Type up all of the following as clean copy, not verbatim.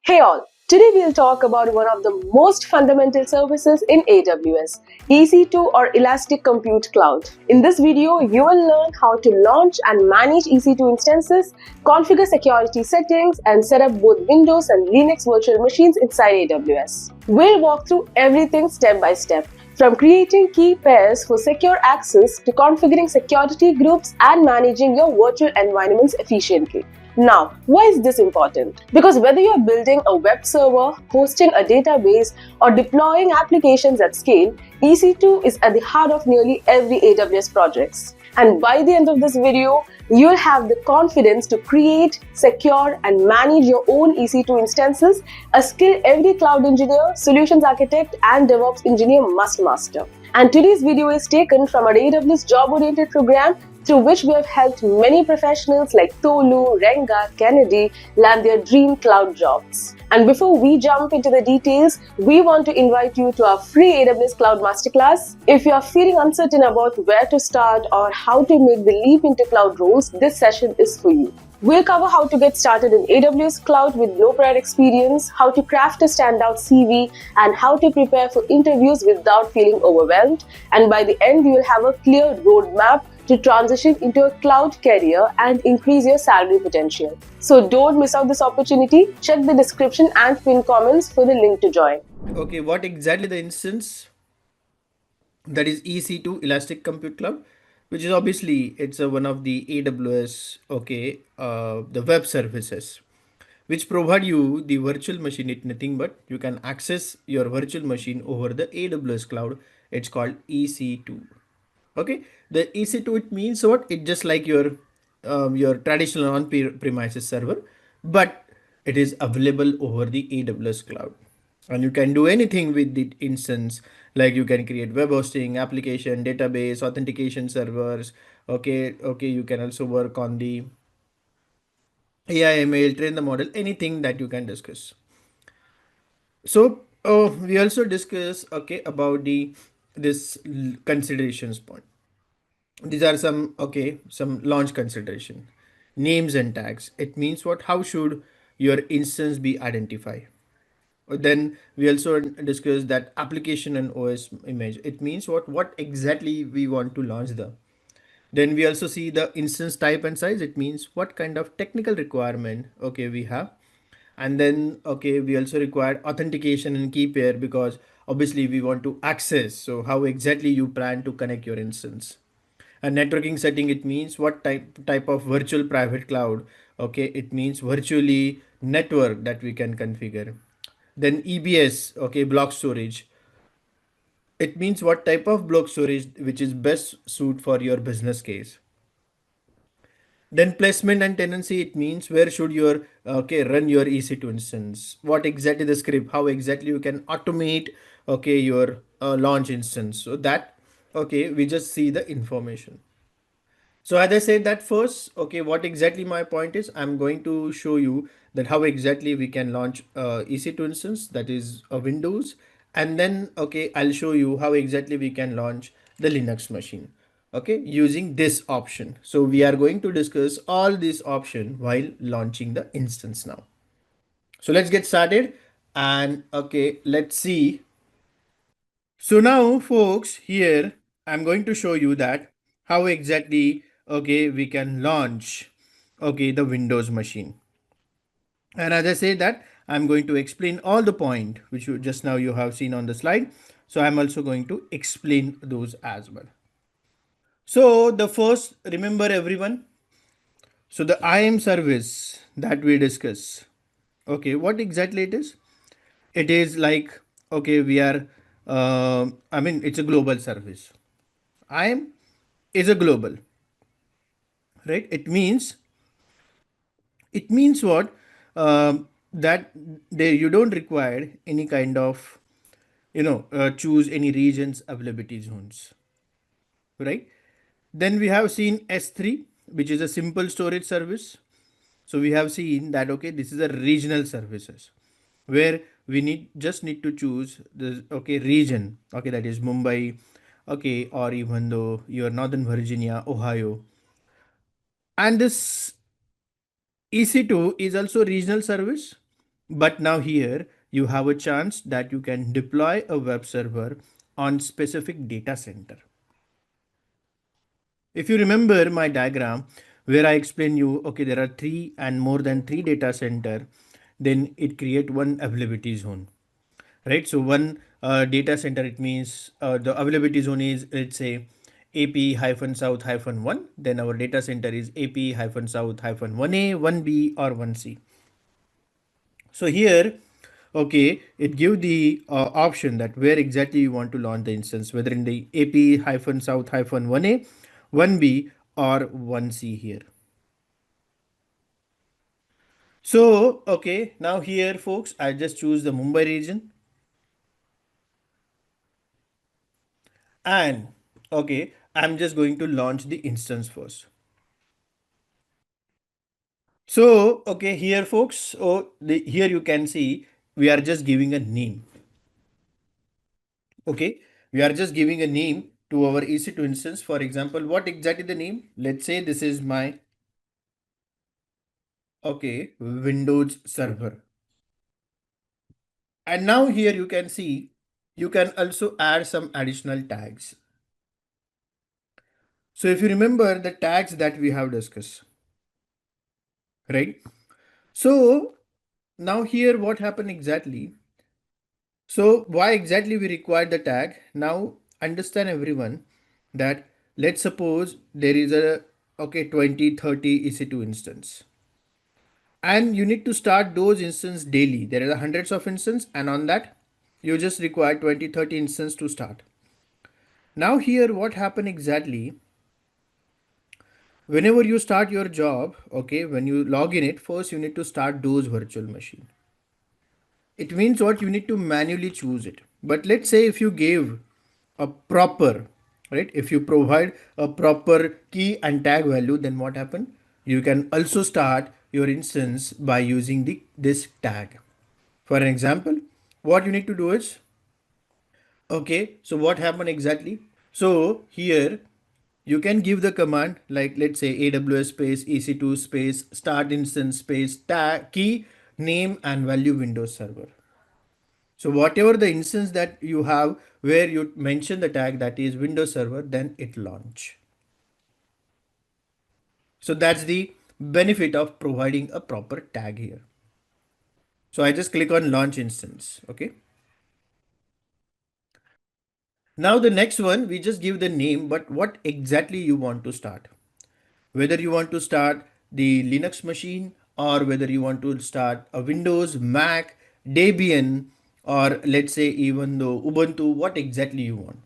Hey all, today we'll talk about one of the most fundamental services in AWS, EC2 or Elastic Compute Cloud. In this video, you will learn how to launch and manage EC2 instances, configure security settings, and set up both Windows and Linux virtual machines inside AWS. We'll walk through everything step by step, from creating key pairs for secure access to configuring security groups and managing your virtual environments efficiently. Now, why is this important? Because whether you're building a web server, hosting a database, or deploying applications at scale, EC2 is at the heart of nearly every AWS project. And by the end of this video, you'll have the confidence to create, secure, and manage your own EC2 instances, a skill every cloud engineer, solutions architect, and DevOps engineer must master. And today's video is taken from our AWS job-oriented program, through which we have helped many professionals like Tolu, Renga, Kennedy land their dream cloud jobs. And before we jump into the details, we want to invite you to our free AWS Cloud Masterclass. If you are feeling uncertain about where to start or how to make the leap into cloud roles, this session is for you. We'll cover how to get started in AWS Cloud with no prior experience, how to craft a standout CV, and how to prepare for interviews without feeling overwhelmed. And by the end, you'll have a clear roadmap to transition into a cloud career and increase your salary potential. So don't miss out this opportunity. Check the description and pinned comments for the link to join. Okay, what exactly the instance? That is EC2 Elastic Compute Cloud, which is obviously it's one of the AWS, the web services, which provide you the virtual machine. It's nothing but you can access your virtual machine over the AWS cloud. It's called EC2. Okay, the EC2, it means what? It just like your traditional on-premises server, but it is available over the AWS cloud, and you can do anything with the instance. Like you can create web hosting, application, database, authentication servers. Okay, you can also work on the AI, ML, train the model, anything that you can discuss. So we also discuss about the this considerations point. These are some launch consideration. Names and tags. It means what? How should your instance be identified? Then we also discuss that application and OS image. It means what exactly we want to launch the. Then we also see the instance type and size. It means what kind of technical requirement we have. And then we also require authentication and key pair, because obviously we want to access. So how exactly you plan to connect your instance. A networking setting, it means what type of virtual private cloud. It means virtually network that we can configure. Then EBS, block storage. It means what type of block storage which is best suit for your business case. Then placement and tenancy, it means where should your run your EC2 instance. What exactly the script, how exactly you can automate your launch instance. So that we just see the information. So as I said that first, what exactly my point is, I'm going to show you that how exactly we can launch EC2 instance, that is a Windows, and then I'll show you how exactly we can launch the Linux machine, using this option. So we are going to discuss all this option while launching the instance now. So let's get started, and let's see. So now folks, here I'm going to show you that how exactly we can launch the Windows machine. And as I say that, I'm going to explain all the point which you just now you have seen on the slide. So I'm also going to explain those as well. So the first, remember everyone, so the IAM service that we discuss, what exactly it is? It is like, we are I mean, it's a global service. IAM is a global, right? It means what? That they you don't require any kind of choose any regions availability zones, right? Then we have seen S3, which is a simple storage service. So we have seen that this is a regional services where we need to choose the region, that is Mumbai, or even though you're Northern Virginia, Ohio. And this EC2 is also regional service, But now here you have a chance that you can deploy a web server on specific data center. If you remember my diagram where I explained you, okay, there are three and more than three data center, then it create one availability zone, right? So one data center, it means the availability zone is, let's say, AP hyphen south hyphen one. Then our data center is AP hyphen south hyphen 1A, 1B or 1C. So here, okay, it give the option that where exactly you want to launch the instance, whether in the AP hyphen south hyphen 1A, 1B or 1C here. So, okay, now here folks, I just choose the Mumbai region and okay, I'm just going to launch the instance first. So, okay, here folks, so here you can see we are just giving a name. Okay, we are just giving a name to our EC2 instance. For example, what exactly the name? Let's say this is my, okay, Windows server. And now here you can see you can also add some additional tags. So if you remember the tags that we have discussed, right? So now here what happened exactly? So why exactly we require the tag? Now understand everyone that let's suppose there is a, okay, 20, 30 EC2 instance. And you need to start those instances daily. There are hundreds of instances and on that you just require 20, 30 instances to start. Now here what happened exactly? Whenever you start your job, okay, when you log in it, first you need to start those virtual machine. It means what? You need to manually choose it. But let's say if you gave a proper, right? If you provide a proper key and tag value, then what happen? You can also start your instance by using this tag. For an example, what you need to do is, okay, so what happened exactly? So here you can give the command like let's say AWS space EC2 space start instance space tag key name and value Windows server. So whatever the instance that you have where you mention the tag that is Windows server, then it launch. So that's the benefit of providing a proper tag here. So I just click on launch instance. Okay. Now the next one, we just give the name, but what exactly you want to start. Whether you want to start the Linux machine or whether you want to start a Windows, Mac, Debian, or let's say even though Ubuntu, what exactly you want.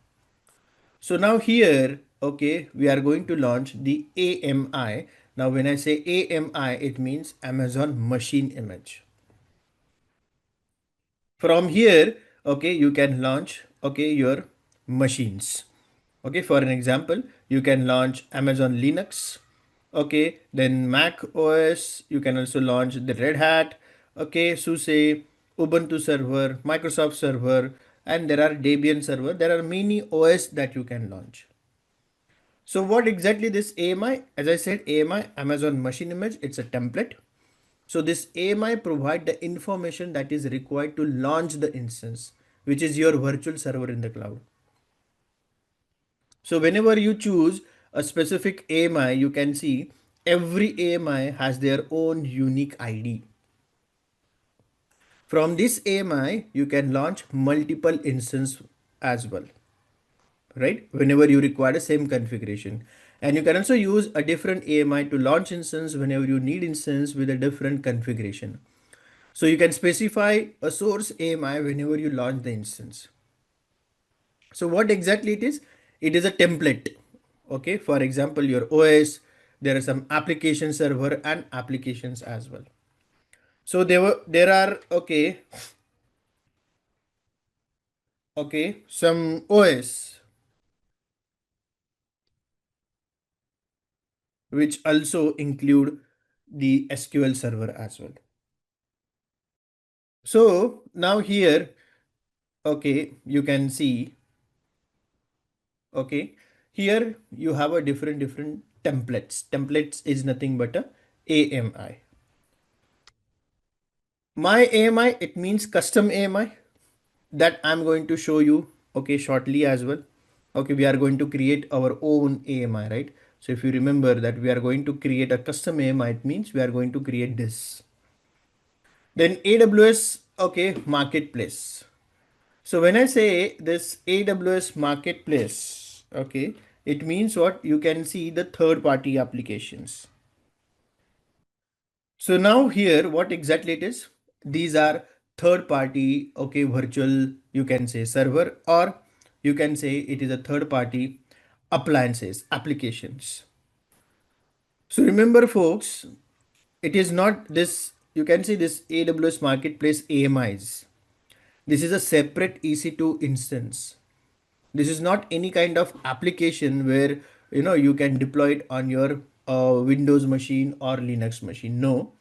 So now here, okay, we are going to launch the AMI. Now when I say AMI, it means Amazon Machine Image. From here, okay, you can launch, okay, your machines. Okay, for an example, you can launch Amazon Linux. Okay, then Mac OS, you can also launch the Red Hat, okay, SUSE, Ubuntu server, Microsoft server, and there are Debian server. There are many OS that you can launch. So what exactly this AMI? As I said, AMI, Amazon Machine Image, it's a template. So this AMI provide the information that is required to launch the instance, which is your virtual server in the cloud. So whenever you choose a specific AMI, you can see every AMI has their own unique ID. From this AMI, you can launch multiple instances as well, right? Whenever you require the same configuration. And you can also use a different AMI to launch instance whenever you need instance with a different configuration. So you can specify a source AMI whenever you launch the instance. So what exactly it is? It is a template. Okay, for example, your OS, there are some application server and applications as well. So there are some OS which also include the SQL server as well. So now here, okay, you can see, okay, here you have a different templates. Templates is nothing but a AMI. My AMI, it means custom AMI that I'm going to show you, okay, shortly as well. Okay, we are going to create our own AMI, right? So if you remember that we are going to create a custom AMI, it means we are going to create this. Then AWS, okay, marketplace. So when I say this AWS marketplace, okay, it means what? You can see the third party applications. So now here, what exactly it is? These are third party, okay, virtual, you can say server, or you can say it is a third party appliances, applications. So remember folks, it is not this, you can see this AWS marketplace AMIs. This is a separate EC2 instance. This is not any kind of application where you can deploy it on your Windows machine or Linux machine. No,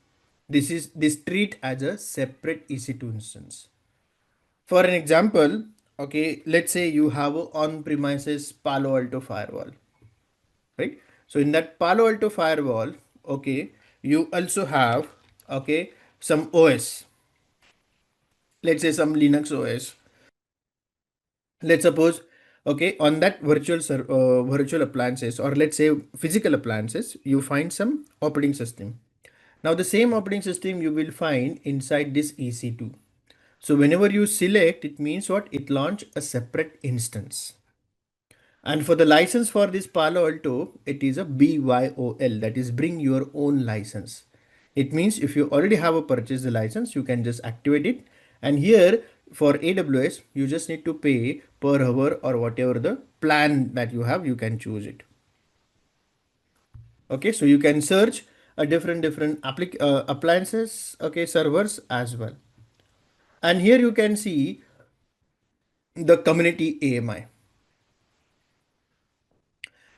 this treat as a separate EC2 instance. For an example, okay, let's say you have a on-premises Palo Alto firewall, right? So in that Palo Alto firewall, okay, you also have, okay, some OS. Let's say some Linux OS. Let's suppose, okay, on that virtual appliances, or let's say physical appliances, you find some operating system. Now the same operating system you will find inside this EC2. So whenever you select, it means what? It launch a separate instance. And for the license for this Palo Alto, it is a BYOL, that is bring your own license. It means if you already have a purchase the license, you can just activate it. And here for AWS, you just need to pay per hour or whatever the plan that you have, you can choose it. Okay, so you can search a different appliances, okay, servers as well. And here you can see the community AMI.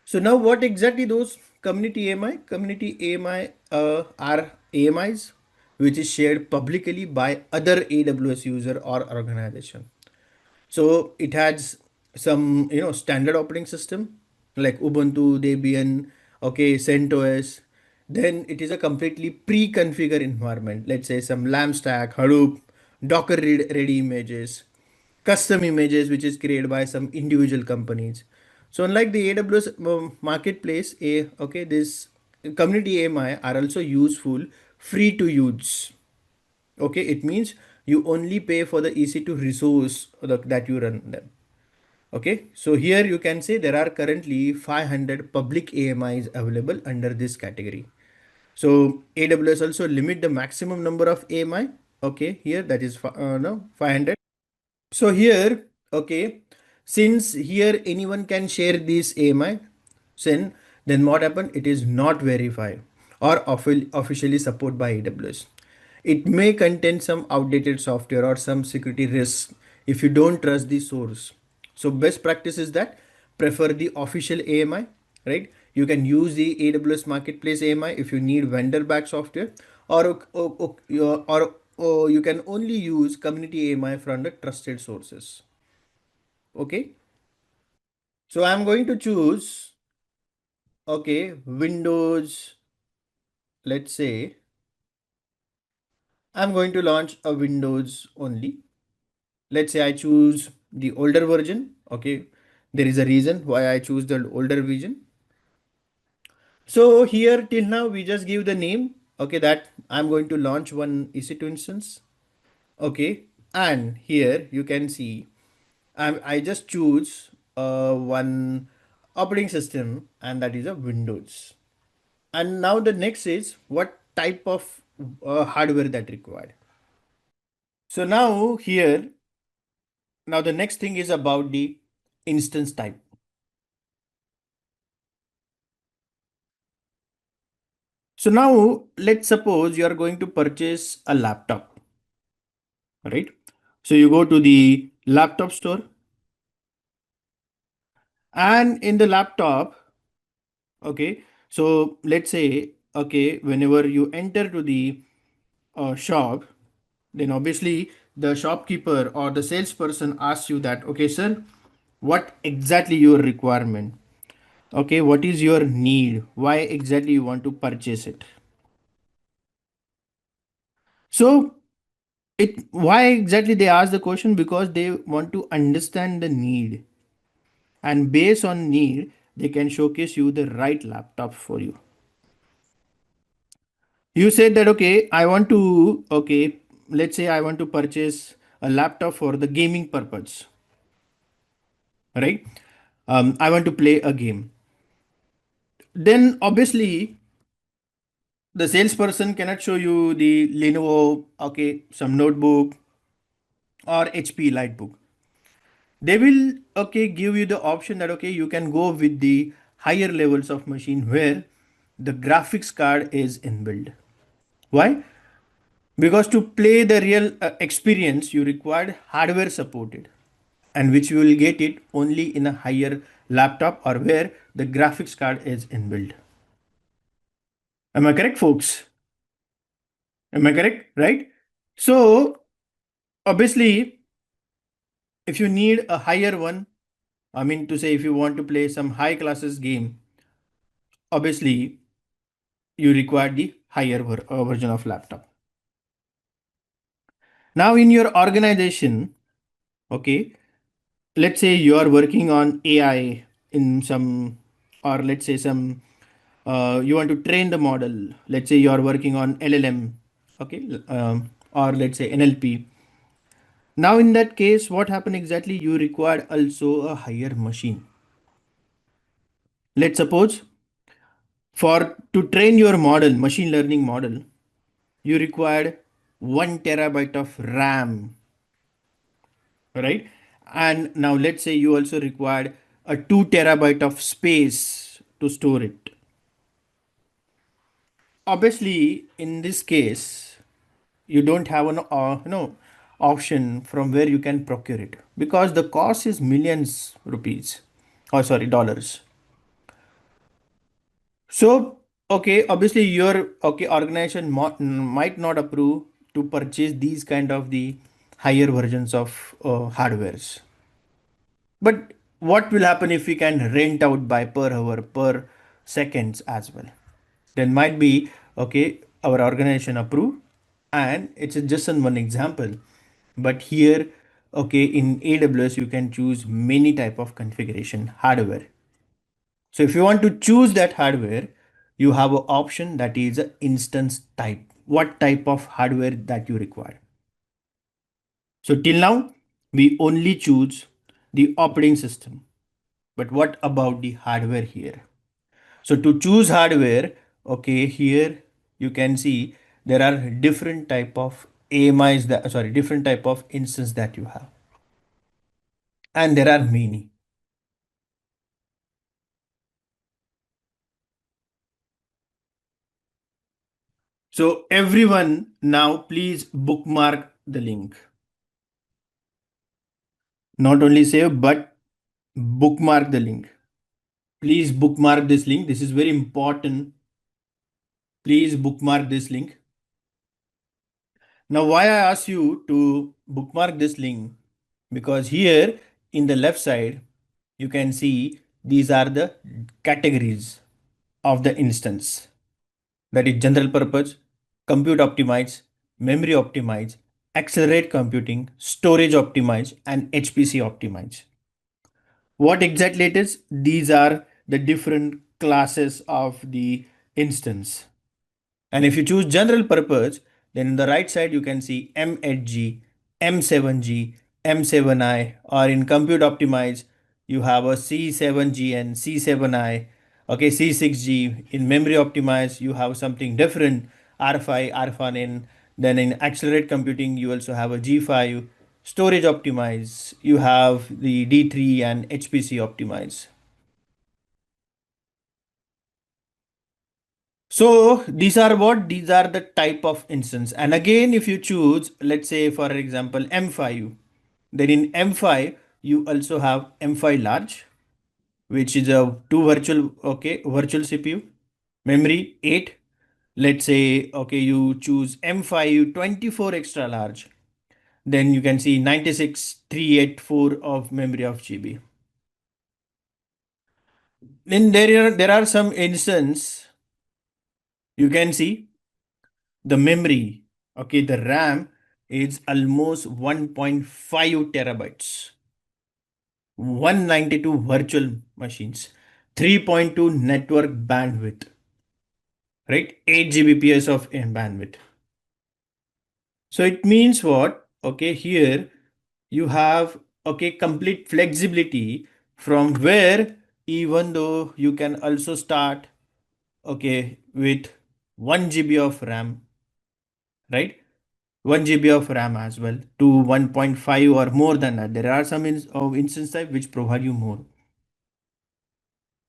So now what exactly those community AMI? Community AMI are AMIs which is shared publicly by other AWS user or organization. So it has some standard operating system like Ubuntu, Debian, okay, CentOS. Then it is a completely pre-configured environment. Let's say some LAMP stack, Hadoop, Docker ready images, custom images which is created by some individual companies. So unlike the AWS marketplace, okay, this community AMI are also useful, free to use. Okay, it means you only pay for the EC2 resource that you run them. Okay, so here you can say there are currently 500 public AMIs available under this category. So AWS also limit the maximum number of AMI. Okay, here that is no 500. So here, okay, since here anyone can share this AMI, then what happened? It is not verified or officially supported by AWS. It may contain some outdated software or some security risks if you don't trust the source. So best practice is that prefer the official AMI, right? You can use the AWS Marketplace AMI if you need vendor backed software, or you can only use community AMI from the trusted sources. Okay. So I'm going to choose, okay, Windows. Let's say I'm going to launch a Windows only. Let's say I choose the older version. Okay. There is a reason why I choose the older version. So here till now we just give the name, okay, that I'm going to launch one EC2 instance. Okay. And here you can see I just choose one operating system, and that is a Windows. And now the next is what type of hardware that required. So now here, now the next thing is about the instance type. So now let's suppose you are going to purchase a laptop, right? So you go to the laptop store, and in the laptop, okay, so let's say, okay, whenever you enter to the shop, then obviously the shopkeeper or the salesperson asks you that, okay, sir, what exactly your requirement? Okay, what is your need? Why exactly you want to purchase it? So it why exactly they ask the question? Because they want to understand the need, and based on need they can showcase you the right laptop for you. You said that, okay, I want to, okay, let's say I want to purchase a laptop for the gaming purpose, right? I want to play a game. Then obviously the salesperson cannot show you the Lenovo, okay, some notebook or HP Lightbook. They will, okay, give you the option that, okay, you can go with the higher levels of machine where the graphics card is inbuilt. Why? Because to play the real experience, you required hardware supported, and which you will get it only in a higher laptop or where the graphics card is inbuilt. Am I correct, folks? Am I correct? Right? So, obviously, if you need a higher one, I mean to say, if you want to play some high classes game, obviously, you require the higher version of laptop. Now, in your organization, okay, let's say you are working on AI in some, or let's say some, you want to train the model. Let's say you are working on LLM, okay, or let's say NLP. Now, in that case, what happened exactly? You required also a higher machine. Let's suppose for to train your model, machine learning model, you required 1 terabyte of RAM, right? And now let's say you also required a 2 terabyte of space to store it. Obviously, in this case, you don't have an option from where you can procure it because the cost is millions rupees, or sorry, dollars. So, okay, obviously your okay organization might not approve to purchase these kind of the higher versions of hardwares. But what will happen if we can rent out by per hour, per seconds as well? Then might be, okay, our organization approve, and it's just an one example. But here, okay, in AWS you can choose many type of configuration hardware. So if you want to choose that hardware, you have an option that is a instance type. What type of hardware that you require. So till now, we only choose the operating system. But what about the hardware here? So to choose hardware, okay, here you can see there are different type of AMIs that, sorry, different type of instance that you have. And there are many. So everyone now please bookmark the link. Not only save, but bookmark the link. Please bookmark this link. This is very important. Please bookmark this link. Now, why I ask you to bookmark this link? Because here in the left side, you can see these are the categories of the instance. That is general purpose, compute optimize, memory optimize, accelerate computing, storage optimize, and HPC optimize. What exactly it is? These are the different classes of the instance. And if you choose general purpose, then in the right side you can see M8G, M7G, M7i, or in compute optimize, you have a C7G and C7i, okay, C6G. In memory optimize, you have something different, R5, R1N. Then in accelerate computing, you also have a G5. Storage optimize, you have the D3 and HPC optimize. So these are what? These are the type of instance. And again, if you choose, let's say for example, M5, then in M5, you also have M5 large, which is a two virtual, okay, virtual CPU, memory 8. Let's say, okay, you choose M5 24 extra large, then you can see 96,384 of memory of GB. Then there are some instance you can see the memory, okay, the RAM is almost 1.5 terabytes, 192 virtual machines, 3.2 network bandwidth, right? 8 Gbps of bandwidth. So it means what? Okay, here you have, okay, complete flexibility from where, even though you can also start, okay, with 1 GB of RAM, right? 1 GB of RAM as well to 1.5 or more than that. There are some of instance type which provide you more.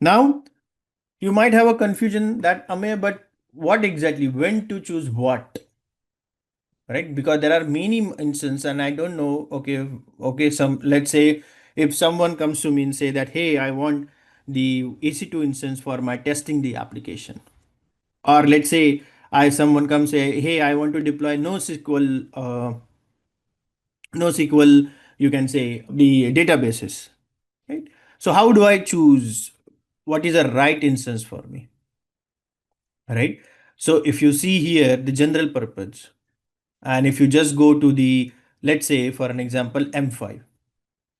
Now you might have a confusion that Amey, but what exactly, when to choose what, right? Because there are many instances and I don't know. Okay, some, let's say if someone comes to me and say that, hey, I want the EC2 instance for my testing the application, or let's say I someone comes say, hey, I want to deploy NoSQL, you can say the databases, right? So how do I choose what is the right instance for me, right? So if you see here the general purpose, and if you just go to the, let's say for an example, M5.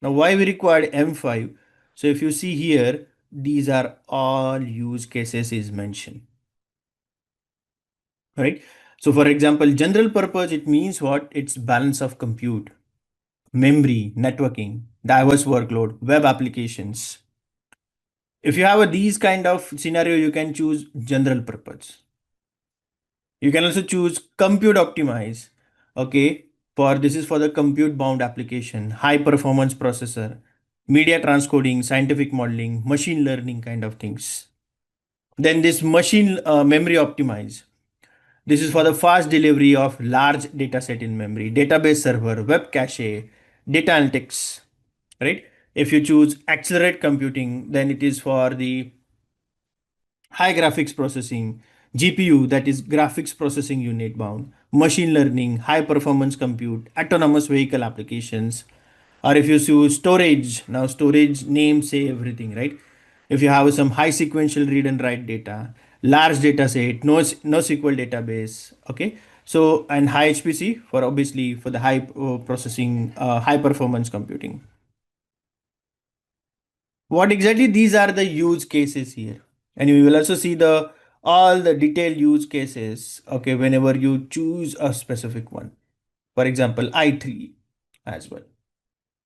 Now why we required M5? So if you see here, these are all use cases is mentioned, right? So for example, general purpose, it means what? It's balance of compute, memory, networking, diverse workload, web applications. If you have these kind of scenario, you can choose general purpose. You can also choose compute optimize. Okay, for this is for the compute bound application, high performance processor, media transcoding, scientific modeling, machine learning kind of things. Then this machine memory optimize. This is for the fast delivery of large data set in memory, database server, web cache, data analytics, right? If you choose accelerate computing, then it is for the high graphics processing, GPU, that is graphics processing unit bound, machine learning, high performance compute, autonomous vehicle applications. Or if you choose storage, now storage names say everything, right? If you have some high sequential read and write data, large data set, no SQL database, okay? So, and high HPC for obviously for the high processing, high performance computing. What exactly these are the use cases here, and you will also see the all the detailed use cases, okay, whenever you choose a specific one. For example, i3 as well.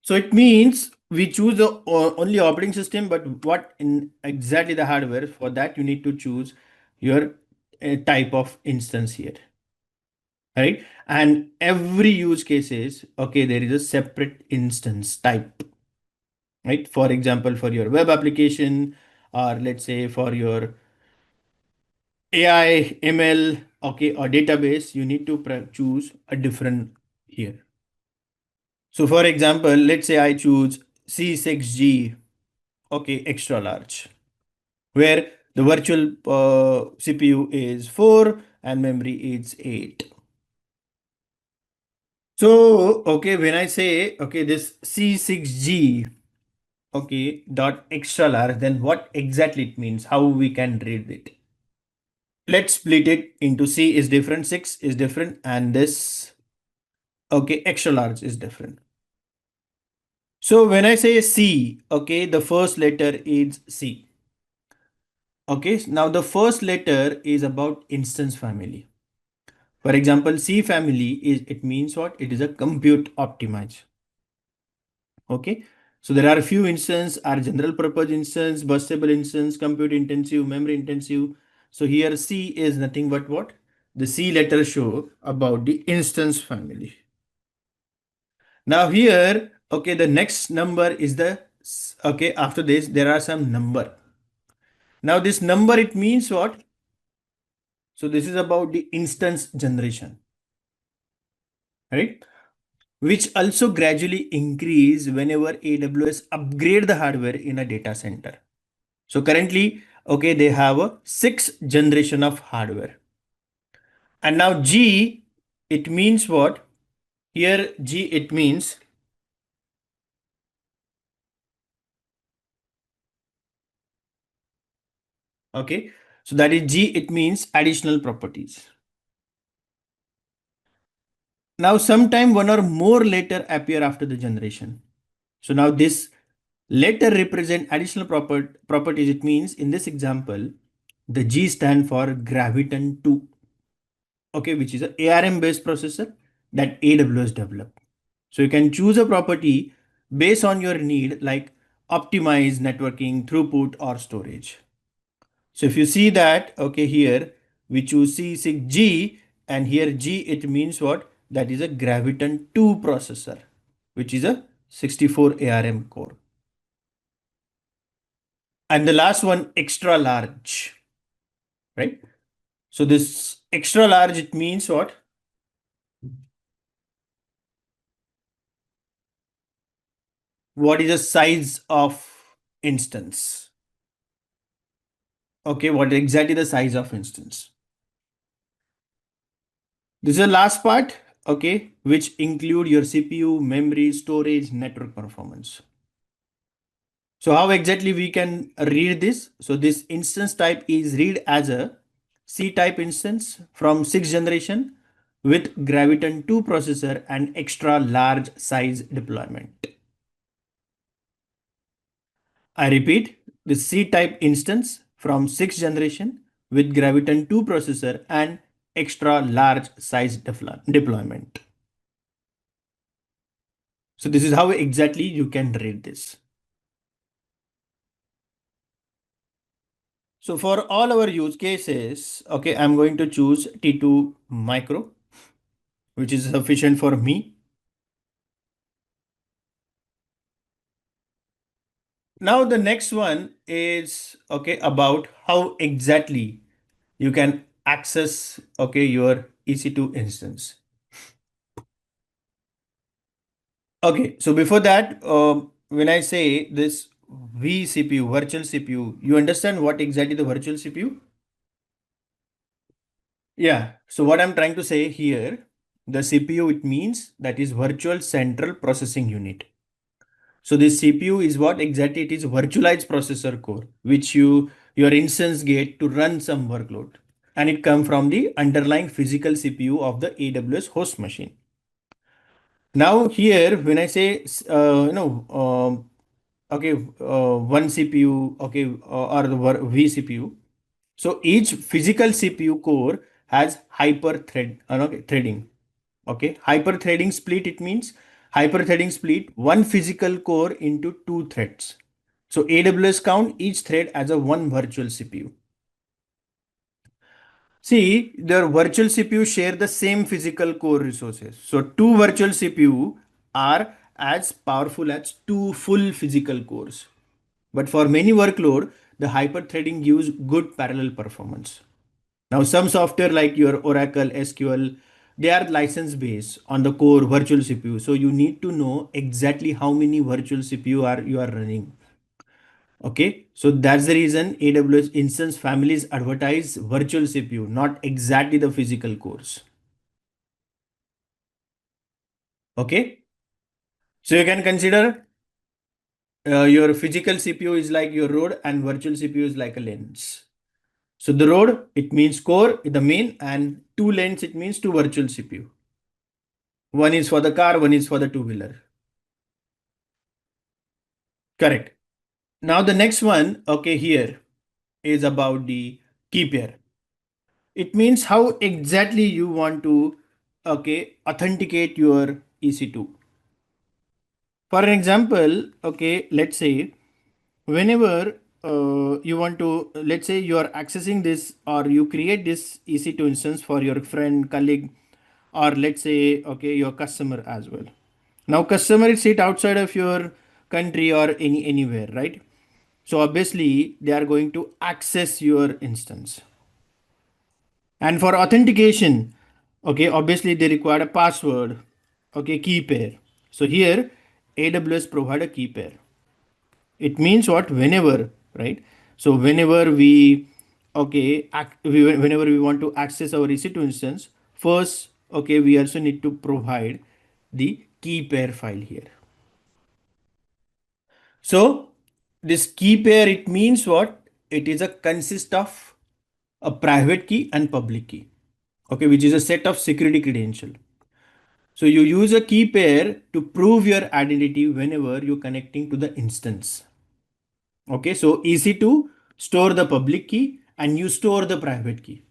So it means we choose the only operating system, but what in exactly the hardware, for that you need to choose your type of instance here, right? And every use cases, okay, there is a separate instance type, right? For example, for your web application, or let's say for your AI, ML, okay, or database, you need to choose a different here. So for example, let's say I choose C6G, okay, extra large, where the virtual CPU is 4 and memory is 8. So, okay, when I say, okay, this C6G, okay, dot extra large, then what exactly it means, how we can read it. Let's split it into C is different, 6 is different, and this, okay, extra large is different. So when I say C, okay, the first letter is C. Okay, now the first letter is about instance family. For example, C family is, it means what? It is a compute optimized. Okay, so there are a few instances are general purpose instance, burstable instance, compute intensive, memory intensive. So here C is nothing but what? The C letter show about the instance family. Now here, okay, the next number is the, okay, after this, there are some number. Now this number, it means what? So this is about the instance generation, right? Which also gradually increase whenever AWS upgrade the hardware in a data center. So currently, okay, they have a 6th generation of hardware. And now G, it means what? Here G, it means, okay, so that is G, it means additional properties. Now, sometime one or more letter appear after the generation. So now this letter represent additional properties. It means in this example, the G stand for graviton 2, okay, which is a ARM based processor that AWS developed. So you can choose a property based on your need, like optimize networking, throughput, or storage. So if you see that, okay, here we choose C6G, and here G, it means what? That is a Graviton 2 processor, which is a 64 ARM core. And the last one, extra large, right? So this extra large, it means what? What is the size of instance? Okay, what exactly the size of instance? This is the last part, okay, which include your CPU, memory, storage, network performance. So how exactly we can read this? So this instance type is read as a C type instance from 6th generation with Graviton 2 processor and extra large size deployment. I repeat, the C type instance from 6th generation with Graviton 2 processor and extra large size deployment. So this is how exactly you can read this. So for all our use cases, okay, I'm going to choose T2 micro, which is sufficient for me. Now the next one is, okay, about how exactly you can access, okay, your EC2 instance. Okay, so before that, when I say this vCPU, virtual CPU, you understand what exactly the virtual CPU? Yeah, so what I'm trying to say here, the CPU, it means that is virtual central processing unit. So this CPU is what exactly? It is virtualized processor core, which your instance get to run some workload, and it come from the underlying physical CPU of the AWS host machine. Now here, when I say okay, one CPU, okay, or the vCPU. So each physical CPU core has threading. Okay, hyper-threading split, it means hyper-threading split one physical core into two threads. So AWS count each thread as a one virtual CPU. See, their virtual CPU share the same physical core resources. So two virtual CPU are as powerful as two full physical cores. But for many workload, the hyper-threading gives good parallel performance. Now, some software like your Oracle, SQL, they are license based on the core virtual CPU. So you need to know exactly how many virtual CPU are you are running. Okay, so that's the reason AWS instance families advertise virtual CPU, not exactly the physical cores. Okay, so you can consider your physical CPU is like your road and virtual CPU is like a lens. So the road, it means core, the main, and two lanes, it means two virtual CPU. One is for the car, one is for the two-wheeler. Correct. Now the next one, okay, here is about the key pair. It means how exactly you want to, okay, authenticate your EC2. For an example, okay, let's say whenever you want to, let's say you are accessing this or you create this EC2 instance for your friend, colleague, or let's say, okay, your customer as well. Now customer is sit outside of your country or anywhere, right? So obviously they are going to access your instance. And for authentication, okay, obviously they require a password, okay, key pair. So here AWS provide a key pair. It means what? Whenever, right? So whenever we, okay, whenever we want to access our EC2 instance, first, okay, we also need to provide the key pair file here. So this key pair, it means what? It is a consist of a private key and public key, okay, which is a set of security credential. So you use a key pair to prove your identity whenever you're connecting to the instance. Okay, so EC2 store the public key and you store the private key.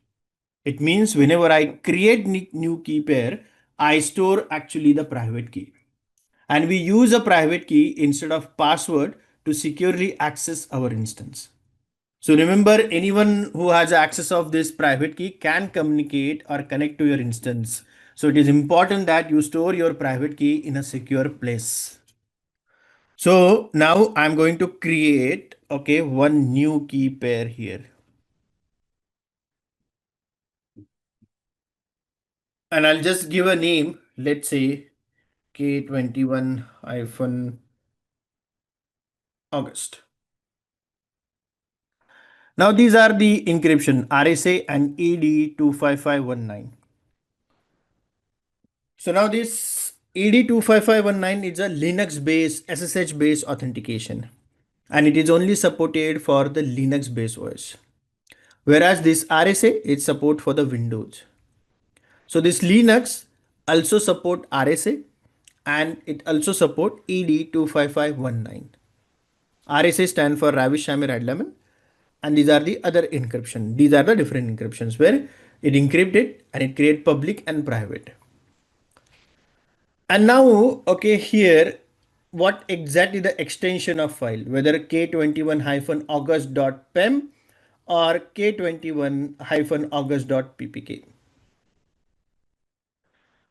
It means whenever I create new key pair, I store actually the private key. And we use a private key instead of password to securely access our instance. So remember, anyone who has access of this private key can communicate or connect to your instance. So it is important that you store your private key in a secure place. So now I'm going to create, okay, one new key pair here. And I'll just give a name, let's say K21 hyphen August. Now these are the encryption RSA and ED25519. So now this ED25519 is a Linux based SSH based authentication and it is only supported for the Linux based OS. Whereas this RSA is support for the Windows. So this Linux also support RSA and it also support ED25519. RSA stand for Ravish Shamir Adlaman and these are the other encryption. These are the different encryptions where it encrypted and it create public and private. And now, okay, here, what exactly the extension of file, whether k21-august.pem or k21-august.ppk.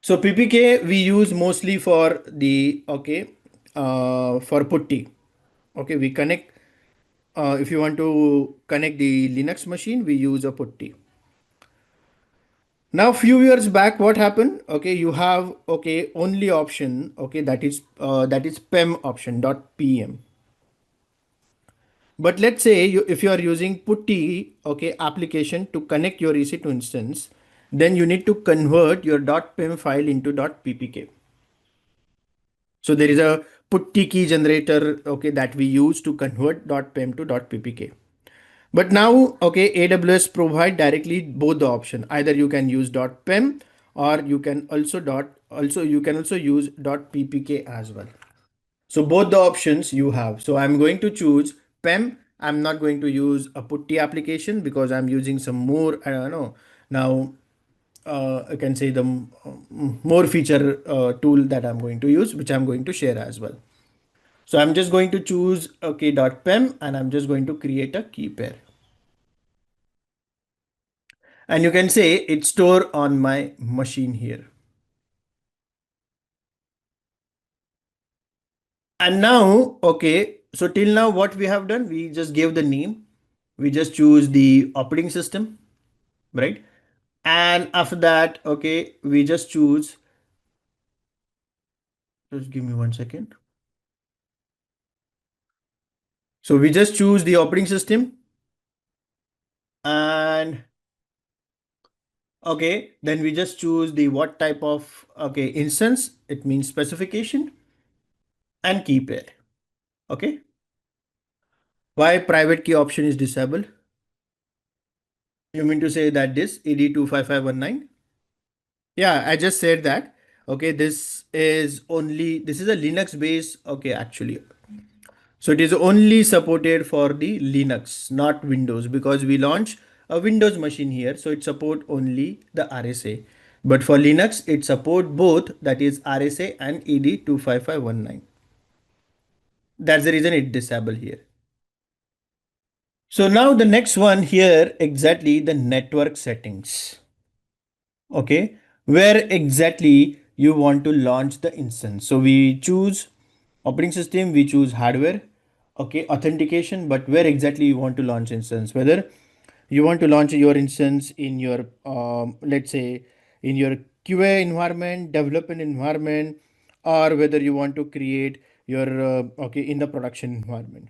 So ppk we use mostly for the, okay, for putty. Okay, we connect, if you want to connect the Linux machine, we use a putty. Now, few years back, what happened? Okay, you have, okay, only option, okay, that is pem option .pm. But let's say if you are using putty, okay, application to connect your EC2 instance, then you need to convert your .pem file into .ppk. So there is a putty key generator, okay, that we use to convert .pem to .ppk. But now, okay, AWS provide directly both the option. Either you can use .pem or you can also use .ppk as well. So both the options you have. So I'm going to choose PEM. I'm not going to use a putty application because I'm using some more, I don't know, now I can say the more feature tool that I'm going to use, which I'm going to share as well. So I'm just going to choose okay .pem and I'm just going to create a key pair. And you can say it's stored on my machine here. And now, okay, so till now what we have done, we just gave the name. We just choose the operating system, right? And after that, okay, we just choose, just give me 1 second. So we just choose the operating system and okay, then we just choose the what type of, okay, instance, it means specification and key pair. Okay. Why private key option is disabled? You mean to say that this ED25519? Yeah, I just said that. Okay, this is a Linux based, okay, actually. So it is only supported for the Linux, not Windows, because we launch a Windows machine here. So it support only the RSA. But for Linux, it support both, that is RSA and ED25519. That's the reason it disable here. So now the next one here, exactly the network settings. Okay, where exactly you want to launch the instance. So we choose operating system, we choose hardware, okay, authentication, but where exactly you want to launch instance, whether you want to launch your instance in your let's say in your QA environment, development environment, or whether you want to create your okay in the production environment.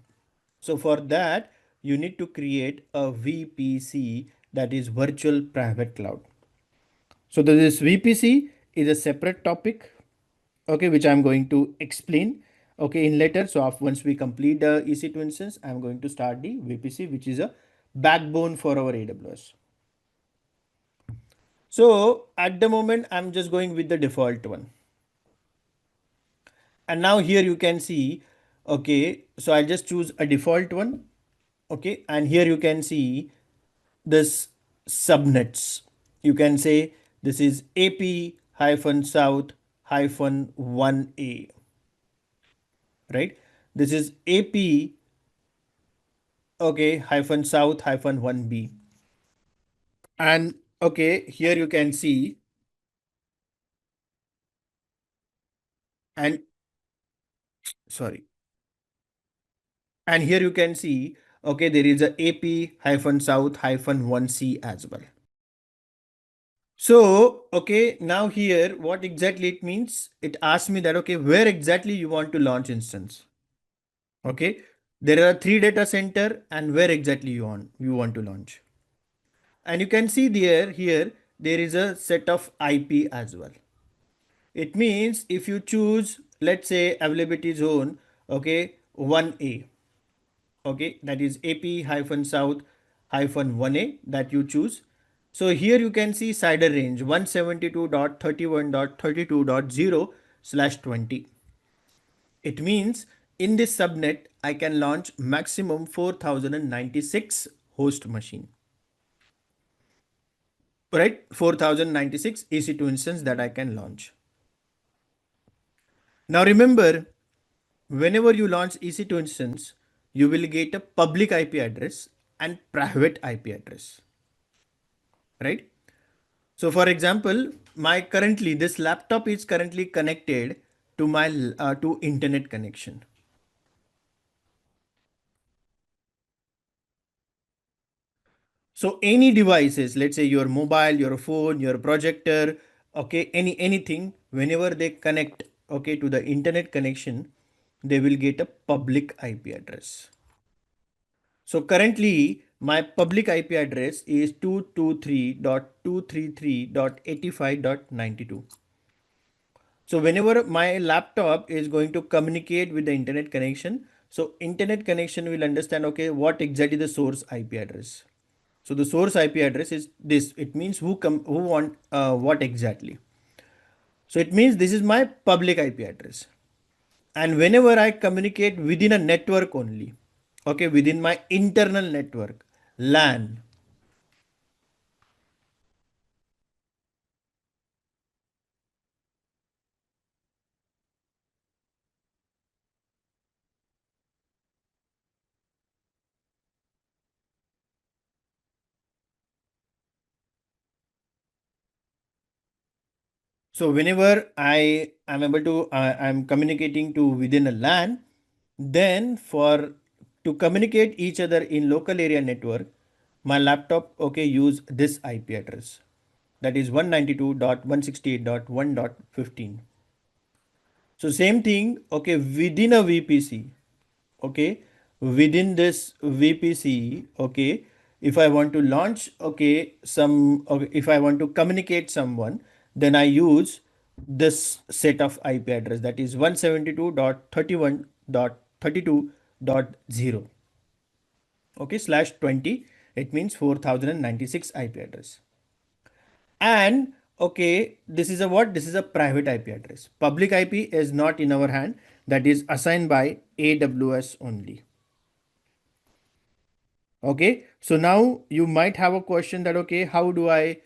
So for that you need to create a VPC, that is virtual private cloud. So this VPC is a separate topic, okay, which I'm going to explain, okay, in later. So once we complete the EC2 instance, I'm going to start the VPC, which is a backbone for our AWS. So at the moment, I'm just going with the default one. And now here you can see, okay, so I'll just choose a default one. Okay, and here you can see this subnets. You can say this is AP hyphen south hyphen 1A, right? This is AP, okay, hyphen south hyphen 1B. And okay, here you can see, and sorry, and here you can see, okay, there is a AP hyphen south hyphen 1C as well. So, okay, now here, what exactly it means? It asks me that, okay, where exactly you want to launch instance? Okay, there are three data center and where exactly you want to launch. And you can see there, here, there is a set of IP as well. It means if you choose, let's say availability zone, okay, 1A, okay, that is AP hyphen south hyphen 1A that you choose. So here you can see CIDR range 172.31.32.0/20. It means in this subnet, I can launch maximum 4096 host machine, right? 4096 EC2 instance that I can launch. Now remember, whenever you launch EC2 instance, you will get a public IP address and private IP address, right? So for example, my currently this laptop is currently connected to my to internet connection. So any devices, let's say your mobile, your phone, your projector, okay, anything, whenever they connect, okay, to the internet connection, they will get a public IP address. So currently my public IP address is 223.233.85.92. So whenever my laptop is going to communicate with the internet connection, so internet connection will understand, okay, what exactly the source IP address. So the source IP address is this. It means who want what exactly. So it means this is my public IP address. And whenever I communicate within a network only, okay, within my internal network, LAN. So whenever I am able to, I'm communicating to within a LAN, then for to communicate each other in local area network, my laptop, okay, use this IP address. That is 192.168.1.15. So same thing, okay, within a VPC, okay, within this VPC, okay, if I want to launch, okay, okay, if I want to communicate someone, then I use this set of IP address, that is 172.31.32.0, okay, /20. It means 4096 IP address. And okay, this is a what? This is a private IP address. Public IP is not in our hand. That is assigned by AWS only. Okay, so now you might have a question that, okay, how do I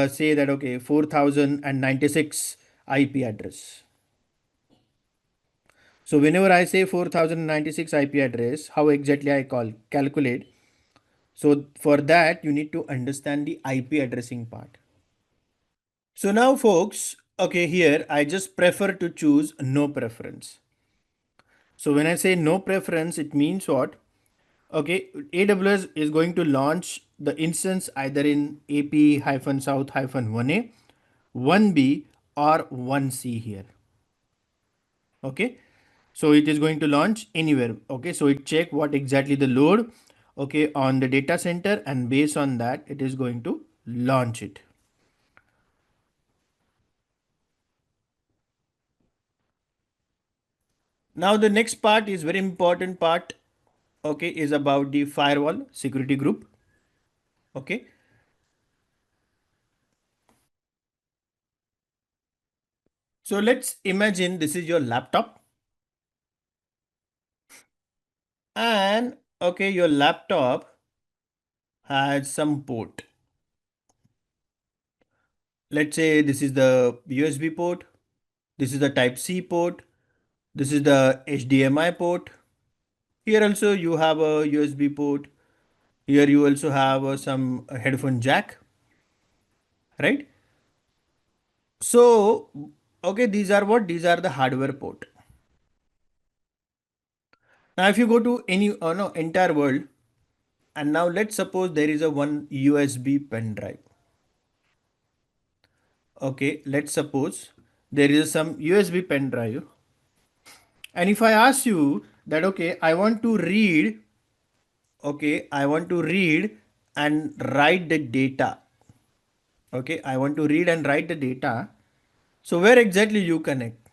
say that, okay, 4096 IP address? So whenever I say 4096 IP address, how exactly I calculate? So for that, you need to understand the IP addressing part. So now folks, okay, here I just prefer to choose no preference. So when I say no preference, it means what? Okay, AWS is going to launch the instance either in AP hyphen south hyphen 1A, 1B or 1C here. Okay, so it is going to launch anywhere. Okay, so it check what exactly the load, okay, on the data center, and based on that, it is going to launch it. Now the next part is very important part, okay, is about the firewall security group. Okay, so let's imagine this is your laptop. And okay, your laptop has some port. Let's say this is the USB port, this is the Type C port, this is the HDMI port. Here also you have a USB port. Here you also have some headphone jack, right? So, okay, these are what? These are the hardware port. Now, if you go to any, no, entire world, and now let's suppose there is a one USB pen drive. Okay, let's suppose there is some USB pen drive. And if I ask you that, okay, I want to read, okay, I want to read and write the data. Okay, I want to read and write the data. So where exactly you connect?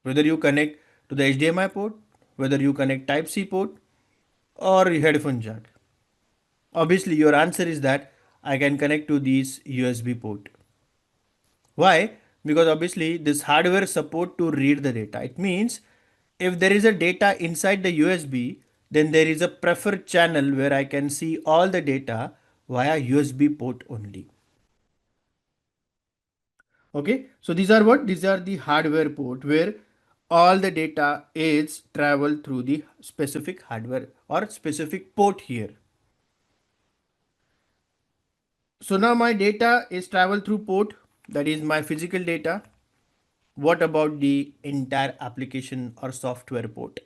Whether you connect to the HDMI port, whether you connect Type C port or headphone jack. Obviously, your answer is that I can connect to these USB port. Why? Because obviously this hardware support to read the data. It means if there is a data inside the USB, then there is a preferred channel where I can see all the data via USB port only. Okay, so these are what? These are the hardware port where all the data is traveled through the specific hardware or specific port here. So now my data is traveled through port, that is my physical data. What about the entire application or software port?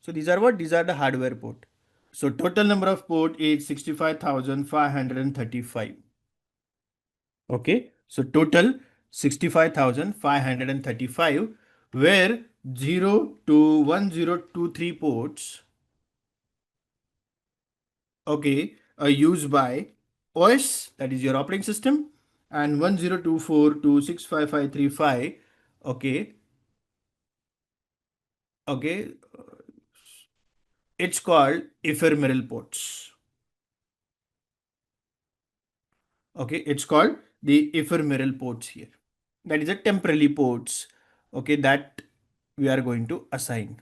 So these are what? These are the hardware port. So total number of port is 65,535. Okay. So total 65,535 where 0 to 1023 ports, okay, are used by OS, that is your operating system, and 1024 to 65535, okay, okay, it's called ephemeral ports. Okay, it's called the ephemeral ports here. That is a temporary ports, okay, that we are going to assign.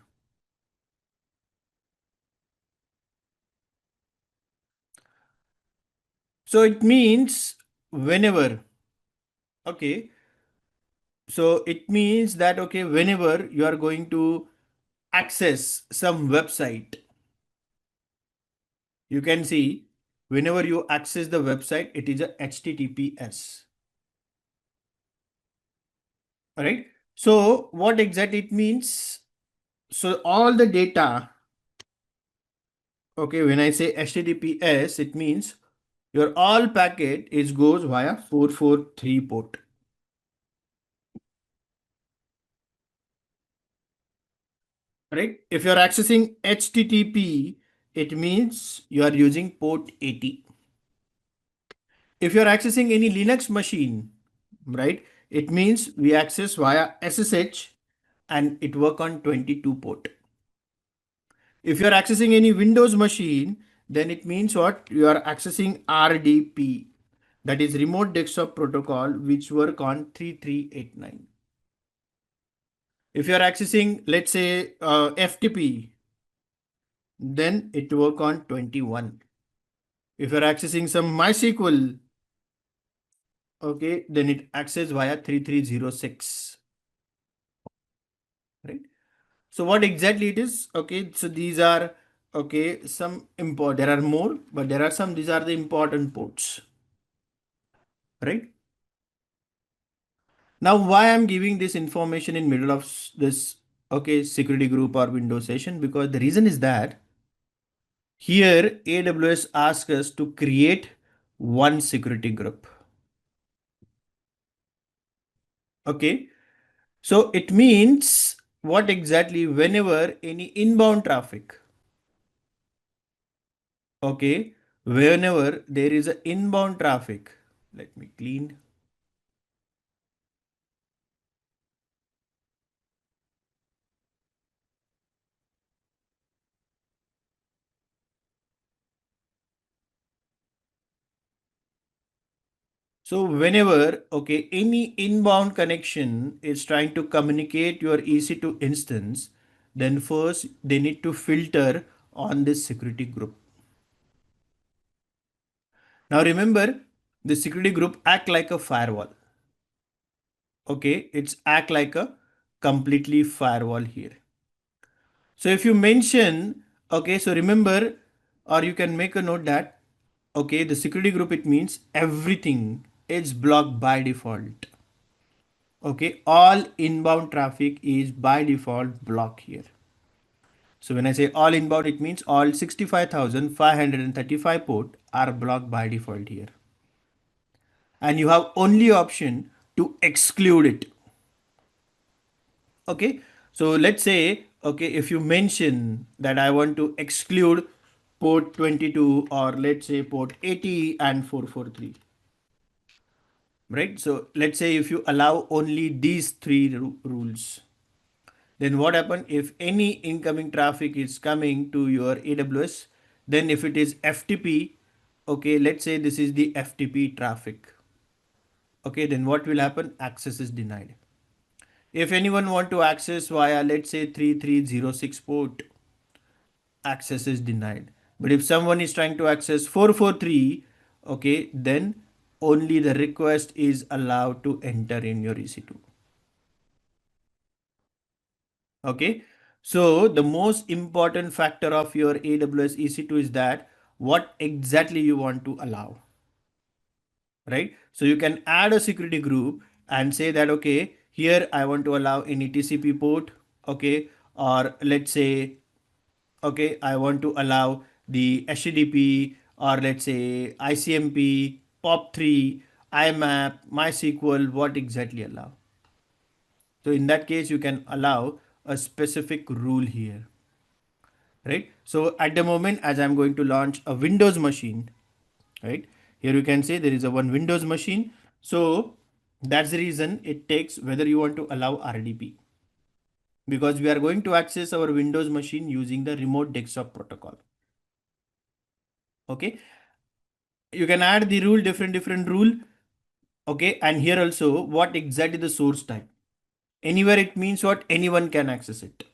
So it means whenever, okay, so it means that, okay, whenever you are going to access some website, you can see whenever you access the website, it is a HTTPS. All right. So what exactly it means? So all the data, okay, when I say HTTPS, it means your all packet is goes via 443 port. Right? If you're accessing HTTP, it means you are using port 80. If you're accessing any Linux machine, right, it means we access via SSH and it work on 22 port. If you're accessing any Windows machine, then it means what? You are accessing RDP, that is Remote Desktop Protocol, which work on 3389. If you're accessing, let's say, FTP, then it work on 21. If you're accessing some MySQL, okay, then it access via 3306. Right? So what exactly it is? Okay, so these are, okay, some import. There are more, but there are some. These are the important ports. Right? Now, why I'm giving this information in middle of this, okay, security group or Windows session? Because the reason is that here AWS asks us to create one security group. Okay, so it means what exactly? Whenever any inbound traffic, okay, whenever there is an inbound traffic, let me clean. So whenever, okay, any inbound connection is trying to communicate your EC2 instance, then first they need to filter on this security group. Now remember, the security group act like a firewall. Okay, it's act like a completely firewall here. So if you mention, okay, so remember, or you can make a note that, okay, the security group, it means everything is blocked by default. Okay, all inbound traffic is by default blocked here. So when I say all inbound, it means all 65,535 port are blocked by default here. And you have only option to exclude it. Okay, so let's say, okay, if you mention that I want to exclude port 22, or let's say port 80 and 443, right? So let's say if you allow only these three rules, then what happen if any incoming traffic is coming to your AWS, then if it is FTP, okay, let's say this is the FTP traffic, okay, then what will happen? Access is denied. If anyone want to access via, let's say, 3306 port, access is denied. But if someone is trying to access 443, okay, then only the request is allowed to enter in your EC2. Okay, so the most important factor of your AWS EC2 is that what exactly you want to allow, right? So you can add a security group and say that, okay, here I want to allow any TCP port, okay, or let's say, okay, I want to allow the HTTP, or let's say ICMP, POP3, IMAP, MySQL, what exactly allow. So in that case, you can allow a specific rule here, right? So at the moment, as I'm going to launch a Windows machine, right? Here you can say there is a one Windows machine. So that's the reason it takes whether you want to allow RDP, because we are going to access our Windows machine using the remote desktop protocol. Okay. You can add the rule, different rule. Okay. And here also what exactly the source type. Anywhere it means what anyone can access it.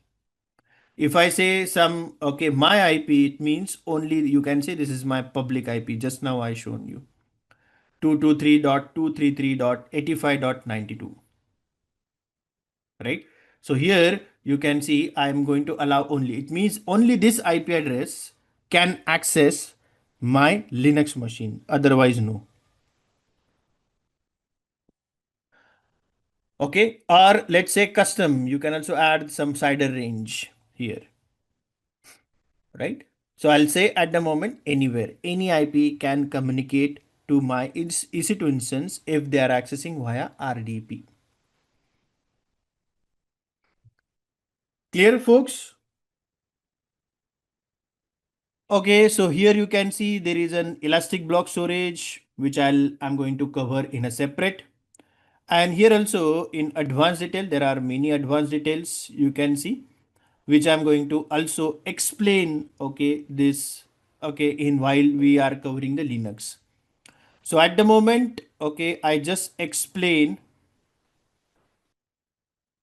If I say some, okay, my IP, it means only you can say this is my public IP. Just now I shown you 223.233.85.92, right? So here you can see I'm going to allow only, it means only this IP address can access my Linux machine, otherwise no. Okay, or let's say custom, you can also add some CIDR range here, right? So I'll say at the moment anywhere, any IP can communicate to my EC2 instance if they are accessing via RDP. Clear, folks? Okay, so here you can see there is an elastic block storage, which I'm going to cover in a separate. And here also in advanced detail, there are many advanced details you can see, which I'm going to also explain, okay, this, okay, in while we are covering the Linux. So at the moment, okay, I just explain.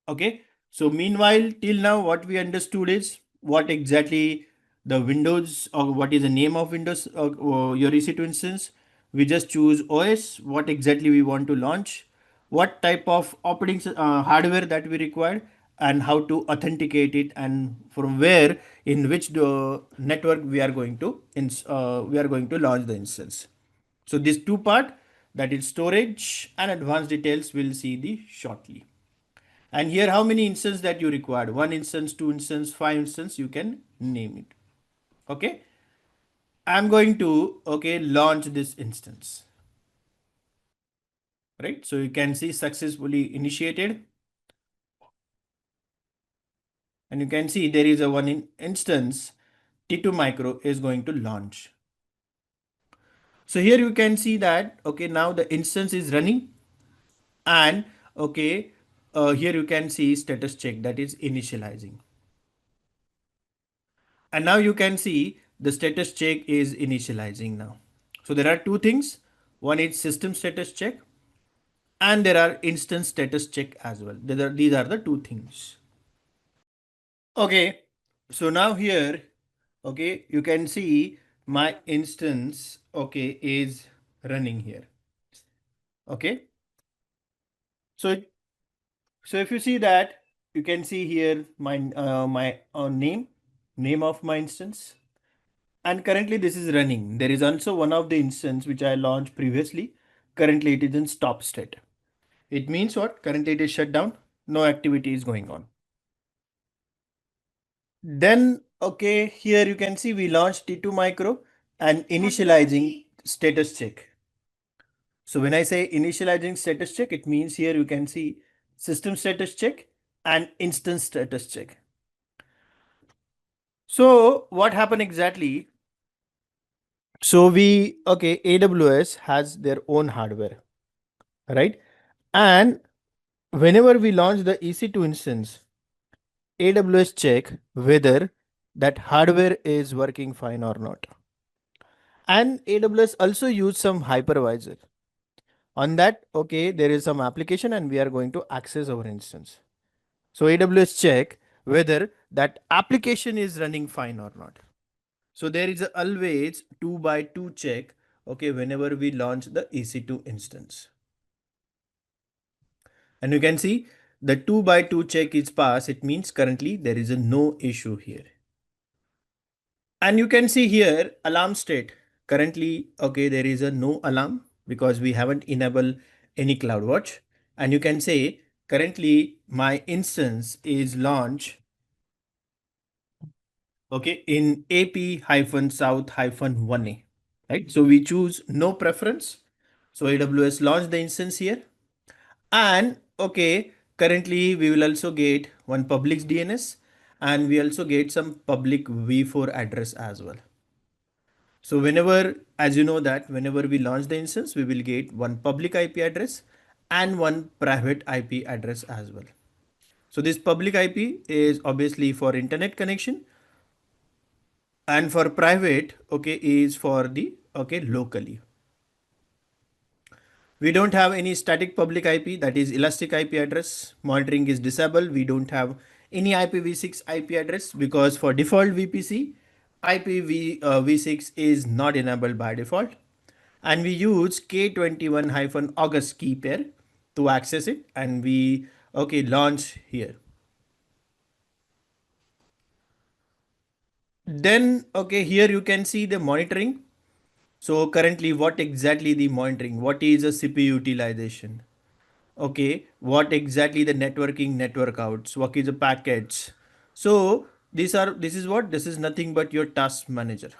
Okay, so meanwhile, till now, what we understood is what exactly the Windows, or what is the name of Windows, or your EC2 instance. We just choose OS, what exactly we want to launch, what type of operating hardware that we require, and how to authenticate it, and from where, in which the network we are going to launch the instance. So these two part, that is storage and advanced details, we'll see the shortly. And here how many instances that you required? One instance, two instance, five instance, you can name it. Okay. I'm going to, okay, launch this instance. Right. So you can see successfully initiated. And you can see there is a one instance T2 micro is going to launch. So here you can see that, okay, now the instance is running, and okay, here you can see status check, that is initializing. And now you can see the status check is initializing now. So there are two things. One is system status check, and there are instance status check as well. These are the two things. Okay, so now here, okay, you can see my instance, okay, is running here. Okay, so so if you see that, you can see here my name of my instance, and currently this is running. There is also one of the instance which I launched previously. Currently it is in stop state. It means what? Currently it is shut down. No activity is going on. Then, okay, here you can see we launched T2 micro and initializing status check. So when I say initializing status check, it means here you can see system status check and instance status check. So what happened exactly? So okay, AWS has their own hardware, right? And whenever we launch the EC2 instance, AWS check whether that hardware is working fine or not. And AWS also use some hypervisor. On that, okay, there is some application and we are going to access our instance. So AWS check whether that application is running fine or not. So there is always 2 by 2 check, okay, whenever we launch the EC2 instance. And you can see the 2 by 2 check is passed. It means currently there is a no issue here. And you can see here alarm state. Currently, okay, there is a no alarm because we haven't enabled any CloudWatch. And you can say currently my instance is launched, okay, in AP-South-1A, right? So we choose no preference. So AWS launched the instance here. And okay, currently we will also get one public DNS and we also get some public v4 address as well. So whenever, as you know that whenever we launch the instance, we will get one public IP address and one private IP address as well. So this public IP is obviously for internet connection and for private, okay, is for the, okay, locally. We don't have any static public IP, that is elastic IP address. Monitoring is disabled. We don't have any IPv6 IP address because for default VPC, IPv6 is not enabled by default. And we use K21-August key pair to access it. And we, okay, launch here. Then, okay, here you can see the monitoring. So currently what exactly the monitoring? What is a CPU utilization? Okay, what exactly the networking network outs? What is the packets? So this is what? This is nothing but your task manager.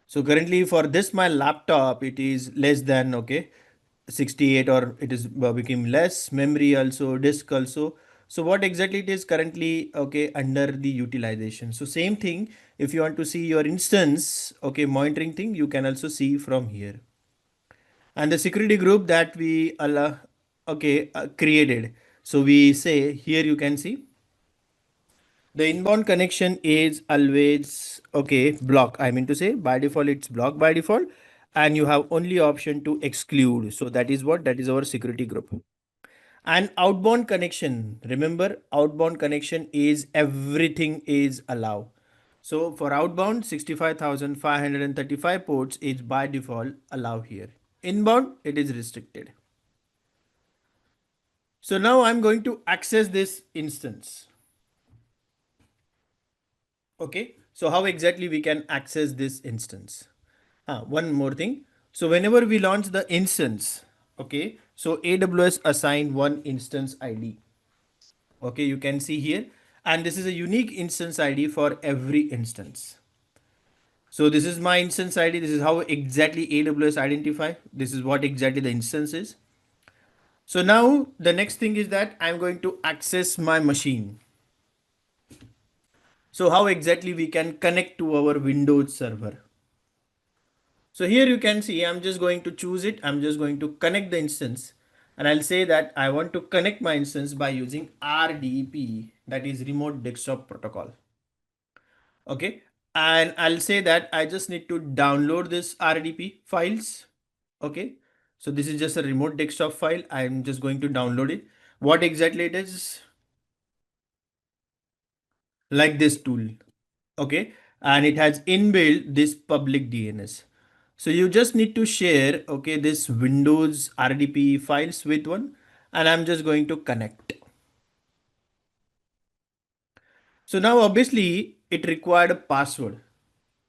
So currently for this my laptop, it is less than, okay, 68 or it is became less memory also, disk also. So what exactly it is currently, okay, under the utilization. So same thing, if you want to see your instance, okay, monitoring thing, you can also see from here. And the security group that we okay, created. So we say here you can see the inbound connection is always, okay, block. I mean to say by default it's blocked by default and you have only option to exclude. So that is what? That is our security group. And outbound connection, remember outbound connection is everything is allowed. So for outbound 65,535 ports is by default allow here. Inbound it is restricted. So now I'm going to access this instance. Okay, so how exactly we can access this instance? One more thing. So whenever we launch the instance, okay, so AWS assign one instance ID. Okay, you can see here, and this is a unique instance ID for every instance. So this is my instance ID. This is how exactly AWS identify. This is what exactly the instance is. So now the next thing is that I'm going to access my machine. So how exactly we can connect to our Windows server? So here you can see, I'm just going to choose it. I'm just going to connect the instance and I'll say that I want to connect my instance by using RDP, that is remote desktop protocol. Okay. And I'll say that I just need to download this RDP files. Okay. So this is just a remote desktop file. I'm just going to download it. What exactly it is? like this tool. Okay, and it has inbuilt this public DNS. So you just need to share, okay, this Windows RDP files with one, and I'm just going to connect. So now obviously it required a password.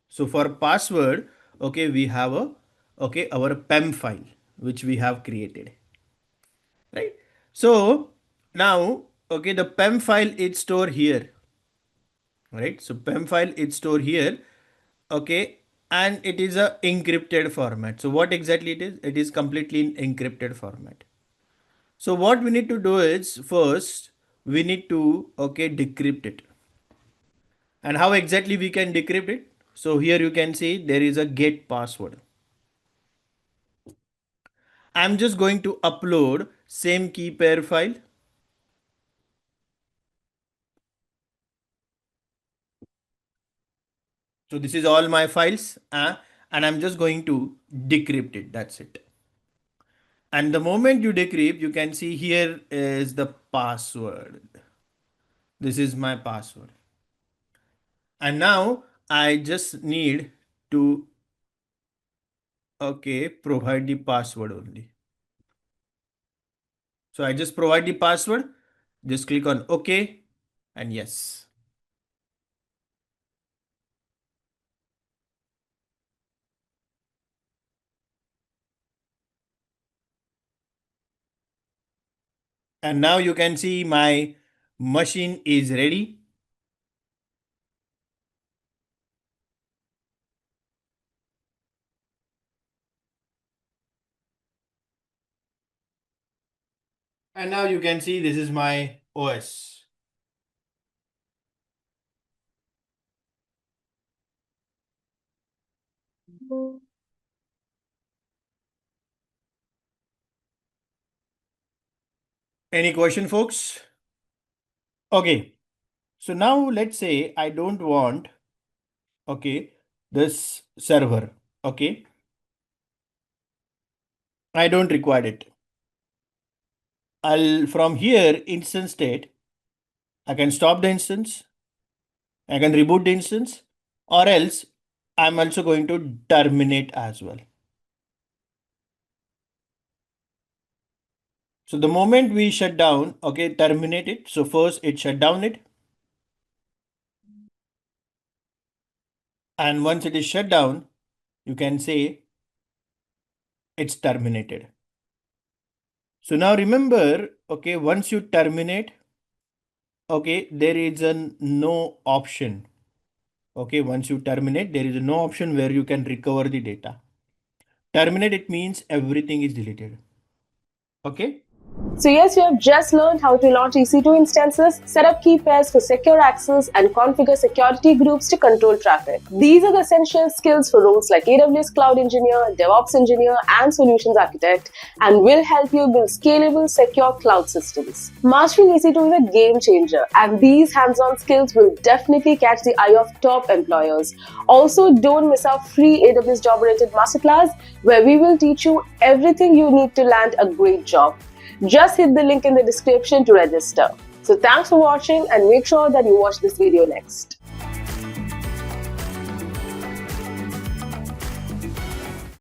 So for password, okay, we have a, okay, our PEM file, which we have created, right? So now, okay, the PEM file is stored here, right? So PEM file is stored here, okay, and it is a encrypted format. So what exactly it is? It is completely in encrypted format. So what we need to do is first we need to, okay, decrypt it. And how exactly we can decrypt it? So here you can see there is a get password. I'm just going to upload same key pair file. So this is all my files, and I'm just going to decrypt it. That's it. And the moment you decrypt, you can see here is the password. This is my password. And now I just need to, okay, provide the password only. So I just provide the password, just click on OK and yes. And now you can see my machine is ready. And now you can see this is my OS. Any question, folks? Okay. So now let's say I don't want, okay, this server. Okay. I don't require it. I'll from here instance state, I can stop the instance, I can reboot the instance, or else I'm also going to terminate as well. So the moment we shut down, okay, terminate it. So first it shut down it. And once it is shut down, you can say it's terminated. So now remember, okay, once you terminate, okay, there is a no option. Okay, once you terminate, there is no option where you can recover the data. Terminate, it means everything is deleted. Okay. So yes, you have just learned how to launch EC2 instances, set up key pairs for secure access, and configure security groups to control traffic. These are the essential skills for roles like AWS Cloud Engineer, DevOps Engineer, and Solutions Architect, and will help you build scalable, secure cloud systems. Mastering EC2 is a game changer, and these hands-on skills will definitely catch the eye of top employers. Also, don't miss our free AWS Job-Oriented Masterclass, where we will teach you everything you need to land a great job. Just hit the link in the description to register. So thanks for watching and make sure that you watch this video next.